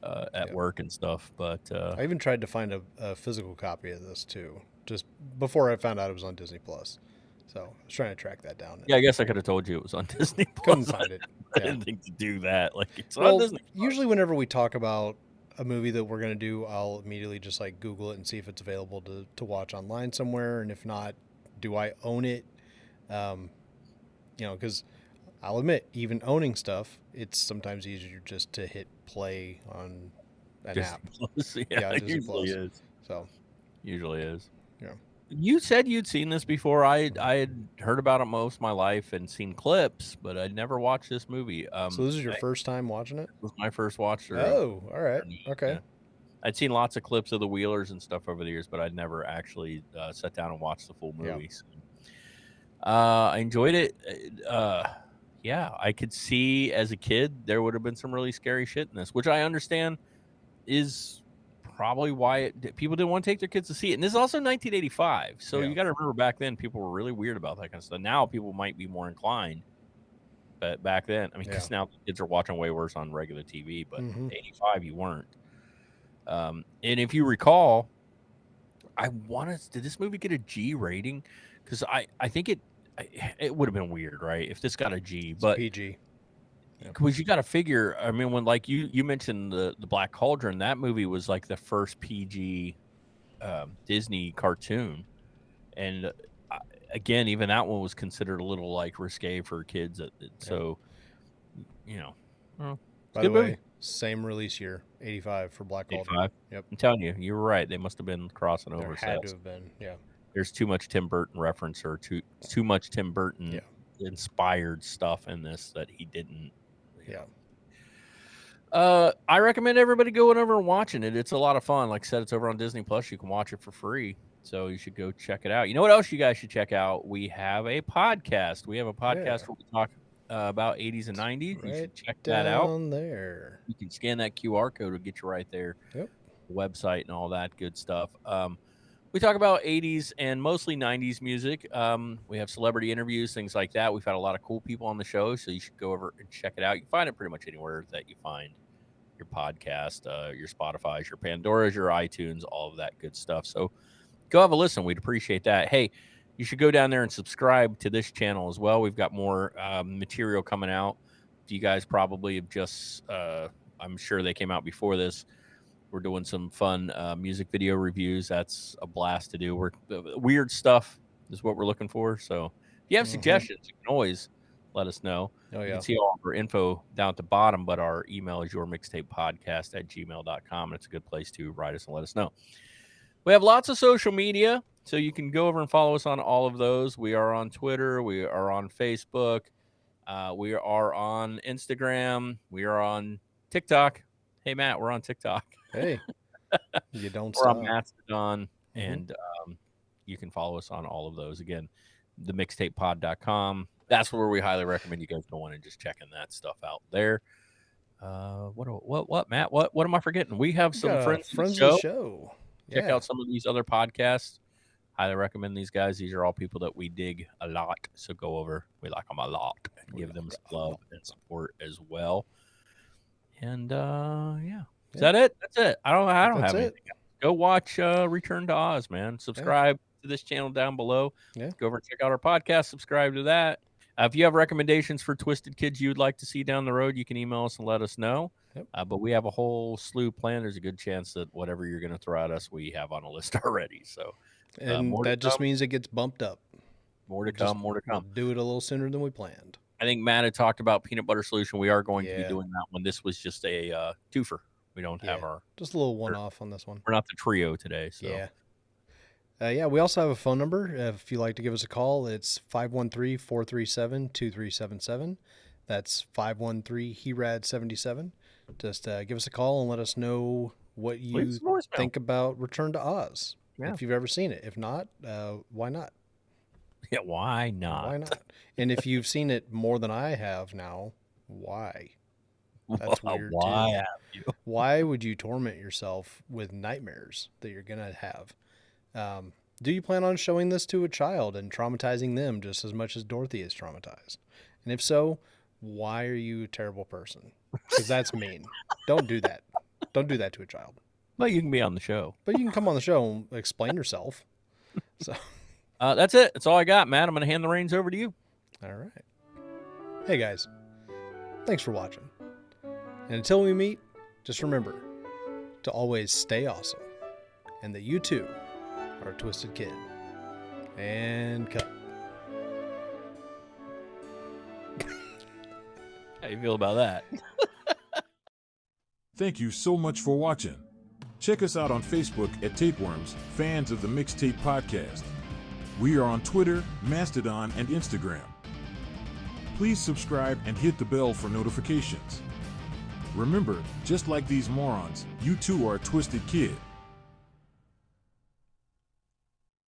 at work and stuff. But I even tried to find a physical copy of this too, just before I found out it was on Disney Plus. So I was trying to track that down. Yeah, I guess I could have told you it was on Disney Plus. Couldn't find it. I didn't think to do that. Like it's on Disney Plus. Usually, whenever we talk about a movie that we're gonna do, I'll immediately just like Google it and see if it's available to watch online somewhere, and if not, do I own it? Because I'll admit, even owning stuff, it's sometimes easier just to hit play on an app. Yeah, it usually is. So usually is. Yeah. You said you'd seen this before. I had heard about it most of my life and seen clips, but I'd never watched this movie. So this is your first time watching it? It was my first watch through. Oh, all right. Okay. Yeah. I'd seen lots of clips of the Wheelers and stuff over the years, but I'd never actually sat down and watched the full movie. So, I enjoyed it. Yeah, I could see as a kid there would have been some really scary shit in this, which I understand is probably why people didn't want to take their kids to see it. And this is also 1985, so you got to remember back then people were really weird about that kind of stuff. Now people might be more inclined, but back then, I mean, because now kids are watching way worse on regular TV, but 85 you weren't. And if you recall, did this movie get a G rating? Because I think it would have been weird, right, if this got a G, but PG. Because you got to figure. I mean, when like you mentioned the Black Cauldron, that movie was like the first PG Disney cartoon, and again, even that one was considered a little like risque for kids. So, By the way, same release year, 85 for Black Cauldron. 85. Yep. I'm telling you, you were right. They must have been crossing over. There had to have been. Yeah. There's too much Tim Burton reference or too much Tim Burton inspired stuff in this that he didn't. I recommend everybody going over and watching it. It's a lot of fun. Like I said, it's over on Disney Plus. You can watch it for free. So you should go check it out. You know what else you guys should check out? We have a podcast. We have a podcast where we talk about 80s and 90s. You should check that out. Down there. You can scan that QR code to get you right there. Yep. Website and all that good stuff. We talk about 80s and mostly 90s music. We have celebrity interviews, things like that. We've had a lot of cool people on the show, so you should go over and check it out. You can find it pretty much anywhere that you find your podcast, your Spotify's, your Pandora's, your iTunes, all of that good stuff. So go have a listen. We'd appreciate that. Hey, you should go down there and subscribe to this channel as well. We've got more material coming out. You guys probably have just, I'm sure they came out before this. We're doing some fun music video reviews. That's a blast to do. Weird stuff is what we're looking for. So if you have suggestions, you can always let us know. You can see all of our info down at the bottom, but our email is yourmixtapepodcast@gmail.com. It's a good place to write us and let us know. We have lots of social media, so you can go over and follow us on all of those. We are on Twitter. We are on Facebook. We are on Instagram. We are on TikTok. Hey, Matt, we're on TikTok. Hey, you don't We're stop. on Mastodon, and you can follow us on all of those. Again, themixtapepod.com. That's where we highly recommend you guys go in and just checking that stuff out there. What, Matt? What am I forgetting? We have some friends of the show. Check out some of these other podcasts. Highly recommend these guys. These are all people that we dig a lot. So go over. We like them a lot. And give them some love and support as well. And is that it? That's it. I don't have anything else. Go watch Return to Oz, man. Subscribe to this channel down below. Go over and check out our podcast. Subscribe to that. If you have recommendations for Twisted Kids you'd like to see down the road, you can email us and let us know. But we have a whole slew planned. There's a good chance that whatever you're going to throw at us, we have on a list already. So, and that just means it gets bumped up. More to come. More to come. We'll do it a little sooner than we planned. I think Matt had talked about Peanut Butter Solution. We are going to be doing that one. This was just a twofer. We don't have just a little one-off on this one. We're not the trio today. So. We also have a phone number. If you'd like to give us a call, it's 513-437-2377. That's 513-HERAD77. Just give us a call and let us know what you think about Return to Oz. If you've ever seen it. If not, why not? Yeah, why not? Why not? And if you've seen it more than I have now, why? That's weird too. Have you? Why would you torment yourself with nightmares that you're going to have? Do you plan on showing this to a child and traumatizing them just as much as Dorothy is traumatized? And if so, why are you a terrible person? Because that's mean. Don't do that. Don't do that to a child. But you can be on the show. But you can come on the show and explain yourself. So that's it. That's all I got, Matt. I'm going to hand the reins over to you. All right. Hey, guys. Thanks for watching. And until we meet, just remember to always stay awesome. And that you, too, are a twisted kid. And cut. How you feel about that? Thank you so much for watching. Check us out on Facebook at Tapeworms, fans of the Mixtape Podcast. We are on Twitter, Mastodon, and Instagram. Please subscribe and hit the bell for notifications. Remember, just like these morons, you too are a twisted kid.